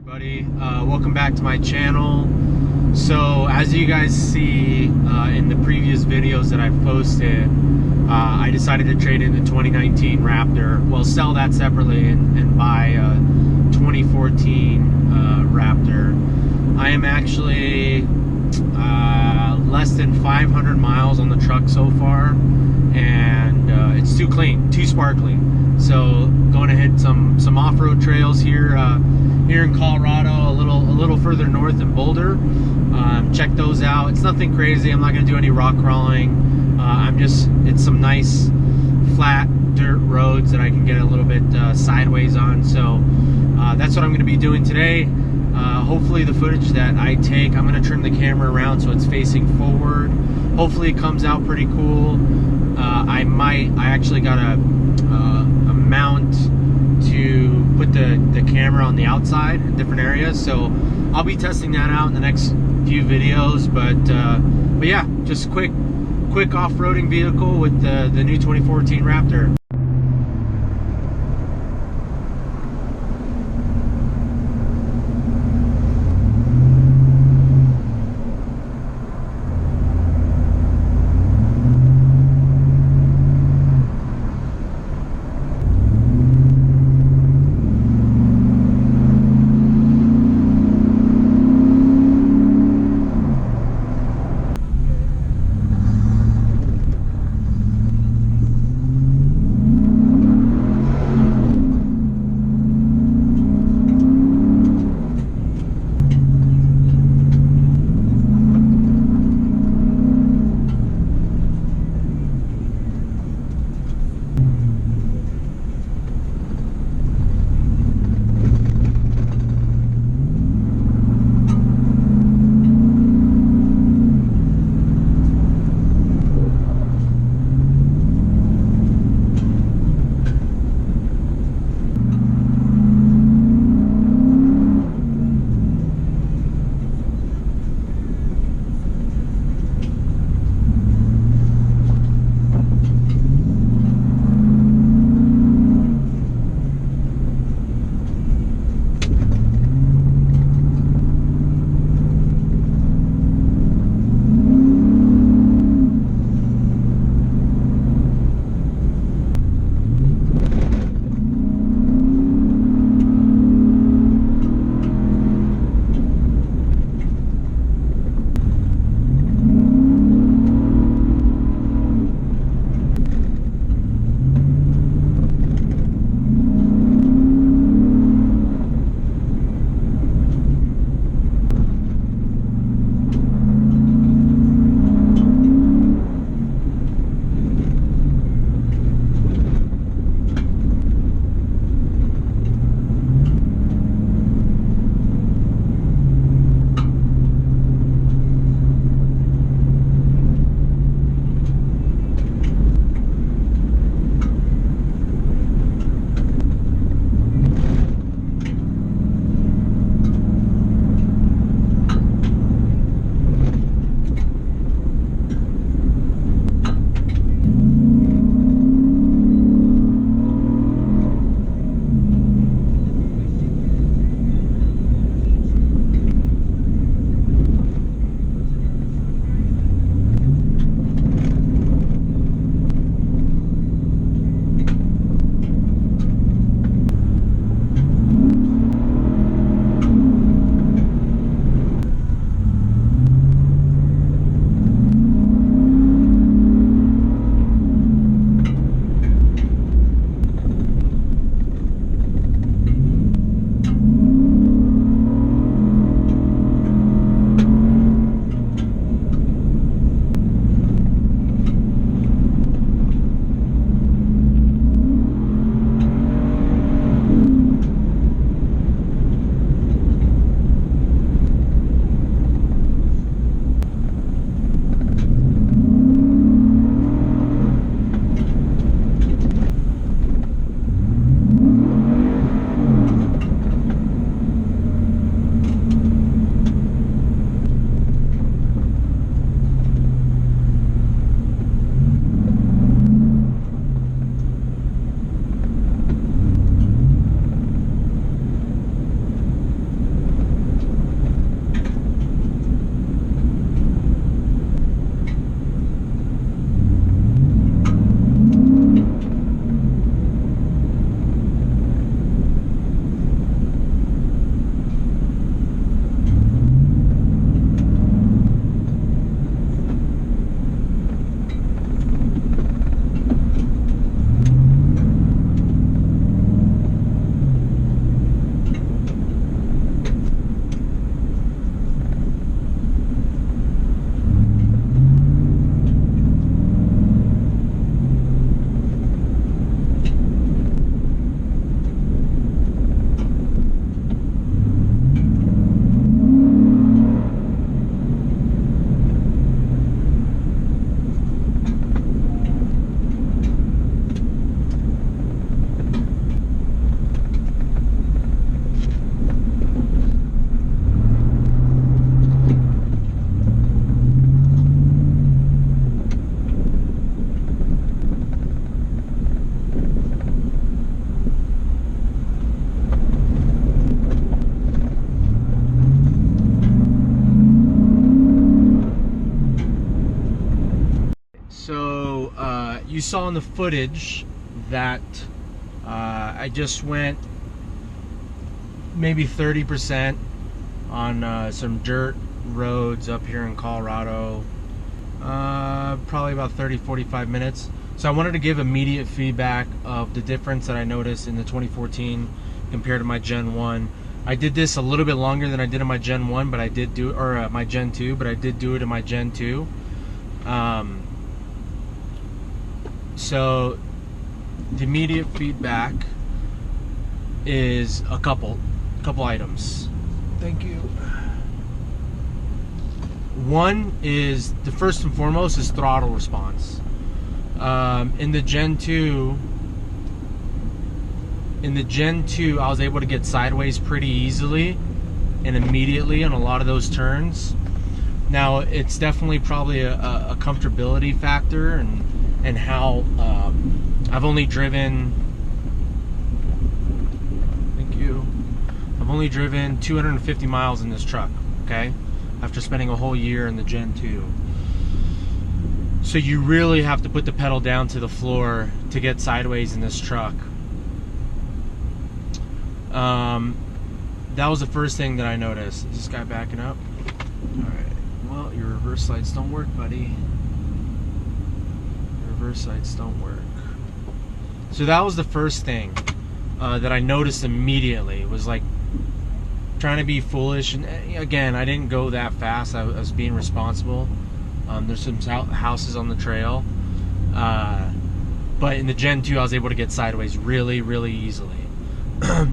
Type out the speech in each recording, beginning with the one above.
Everybody, welcome back to my channel. So as you guys see in the previous videos that I've posted, I decided to trade in the 2019 Raptor. Well, sell that separately and buy a 2014 Raptor. I am actually less than 500 miles on the truck so far, and it's too clean, too sparkly. So going to hit some off-road trails here in Colorado, a little further north in Boulder. Check those out. It's nothing crazy. I'm not going to do any rock crawling. It's some nice flat dirt roads that I can get a little bit sideways on. So that's what I'm going to be doing today. Hopefully the footage that I take, I'm going to turn the camera around so it's facing forward. Hopefully it comes out pretty cool. I actually got a mount to put the camera on the outside in different areas, so I'll be testing that out in the next few videos. But yeah, just quick off-roading vehicle with the new 2014 Raptor. you saw in the footage that I just went maybe 30% on some dirt roads up here in Colorado. Probably about 30-45 minutes. So I wanted to give immediate feedback of the difference that I noticed in the 2014 compared to my Gen 1. I did this a little bit longer than I did in my Gen 1, but I did do, or my Gen 2, but I did do it in my Gen 2. So the immediate feedback is a couple items. Thank you. One is, the first and foremost is throttle response. In the Gen 2, I was able to get sideways pretty easily and immediately on a lot of those turns. Now, it's definitely probably a comfortability factor and how I've only driven, thank you, I've only driven 250 miles in this truck, okay? After spending a whole year in the Gen 2. So you really have to put the pedal down to the floor to get sideways in this truck. That was the first thing that I noticed. Is this guy backing up? Alright, well, your reverse lights don't work, buddy. Your reverse lights don't work. So that was the first thing that I noticed immediately. Was like trying to be foolish, and again, I didn't go that fast. I was being responsible. There's some houses on the trail, but in the Gen 2 I was able to get sideways really easily.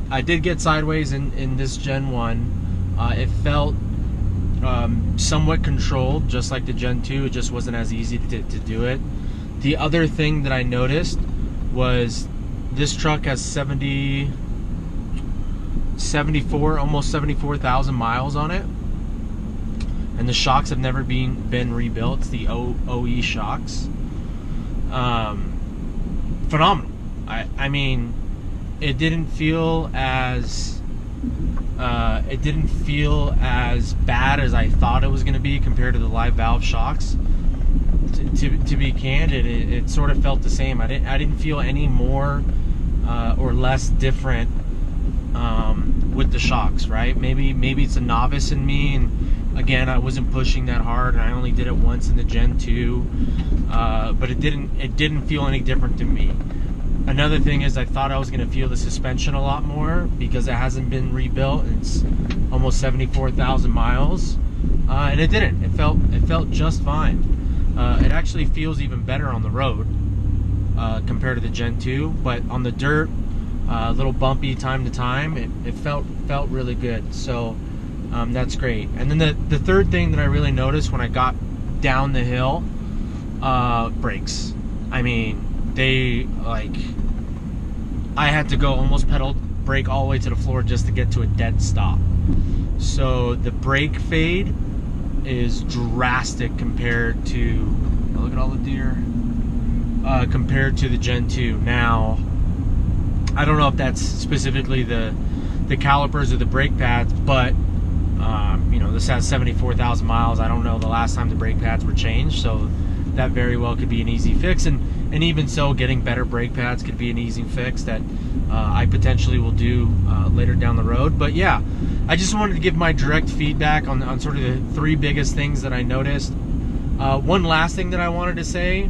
I did get sideways in this Gen 1. It felt somewhat controlled, just like the Gen 2. It just wasn't as easy to do it. The other thing that I noticed was this truck has 74, almost 74,000 miles on it, and the shocks have never been rebuilt. It's the OE shocks. Phenomenal. I mean, it didn't feel as bad as I thought it was going to be compared to the live valve shocks. To be candid, it sort of felt the same. I didn't feel any more or less different with the shocks, right? Maybe it's a novice in me, and again, I wasn't pushing that hard, and I only did it once in the Gen 2, but it didn't feel any different to me. Another thing is, I thought I was going to feel the suspension a lot more because it hasn't been rebuilt, and it's almost 74,000 miles, and it didn't. It felt just fine. It actually feels even better on the road compared to the Gen 2, but on the dirt, a little bumpy time to time, it felt really good. So that's great. And then the third thing that I really noticed when I got down the hill, brakes. I mean, I had to go almost pedal brake all the way to the floor just to get to a dead stop. So the brake fade is drastic compared to, look at all the deer, compared to the Gen 2. Now, I don't know if that's specifically the calipers or the brake pads, but you know, this has 74,000 miles. I don't know the last time the brake pads were changed, so that very well could be an easy fix. And even so, getting better brake pads could be an easy fix that I potentially will do later down the road. But yeah, I just wanted to give my direct feedback on sort of the three biggest things that I noticed. One last thing that I wanted to say,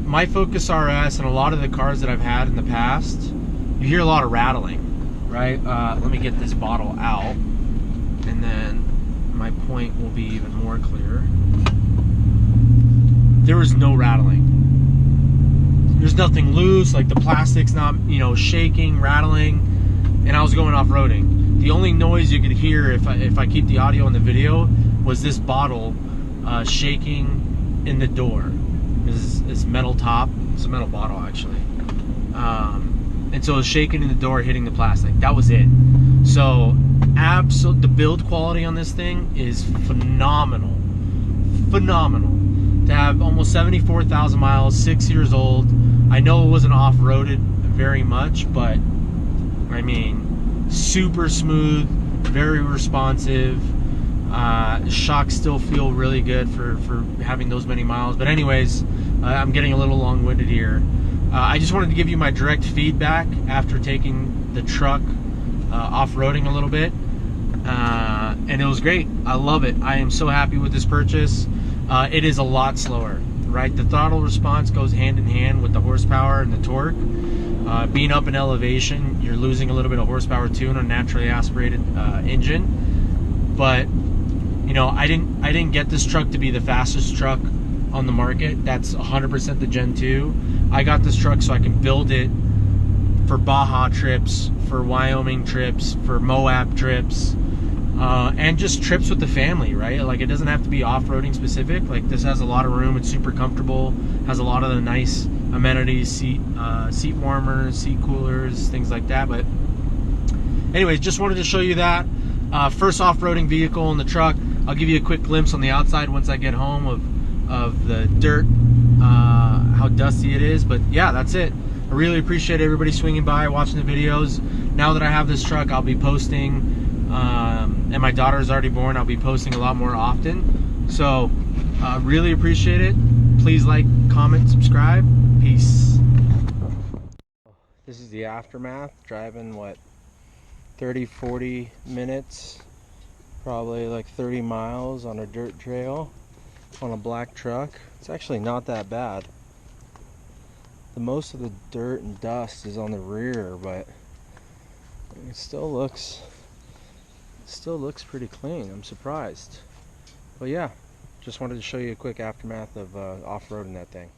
my Focus RS and a lot of the cars that I've had in the past, you hear a lot of rattling, right? Let me get this bottle out, and then my point will be even more clear. There was no rattling. There's nothing loose, like the plastic's not, you know, shaking, rattling, and I was going off-roading. The only noise you could hear if I keep the audio and the video was this bottle shaking in the door. This metal top, it's a metal bottle actually. And so it was shaking in the door, hitting the plastic. That was it. So the build quality on this thing is phenomenal. Phenomenal. To have almost 74,000 miles, 6 years old. I know it wasn't off-roaded very much, but I mean, super smooth, very responsive. Shocks still feel really good for having those many miles. But anyways, I'm getting a little long-winded here. I just wanted to give you my direct feedback after taking the truck off-roading a little bit, and it was great. I love it. I am so happy with this purchase. It is a lot slower, right? The throttle response goes hand in hand with the horsepower and the torque. Being up in elevation, you're losing a little bit of horsepower too in a naturally aspirated engine. But you know, I didn't get this truck to be the fastest truck on the market. That's 100% the Gen 2. I got this truck so I can build it for Baja trips, for Wyoming trips, for Moab trips, and just trips with the family, right? Like, it doesn't have to be off-roading specific. Like, this has a lot of room. It's super comfortable. Has a lot of the nice amenities, seat warmers, seat coolers, things like that. But anyways, just wanted to show you that first off-roading vehicle in the truck. I'll give you a quick glimpse on the outside once I get home of the dirt, how dusty it is. But yeah, that's it. I really appreciate everybody swinging by, watching the videos. Now that I have this truck, I'll be posting, and my daughter is already born, I'll be posting a lot more often. So really appreciate it. Please like, comment, subscribe. Peace. This is the aftermath, driving what, 30-40 minutes, probably like 30 miles on a dirt trail on a black truck. It's actually not that bad. The most of the dirt and dust is on the rear, but it still looks pretty clean. I'm surprised. But yeah, just wanted to show you a quick aftermath of off-roading that thing.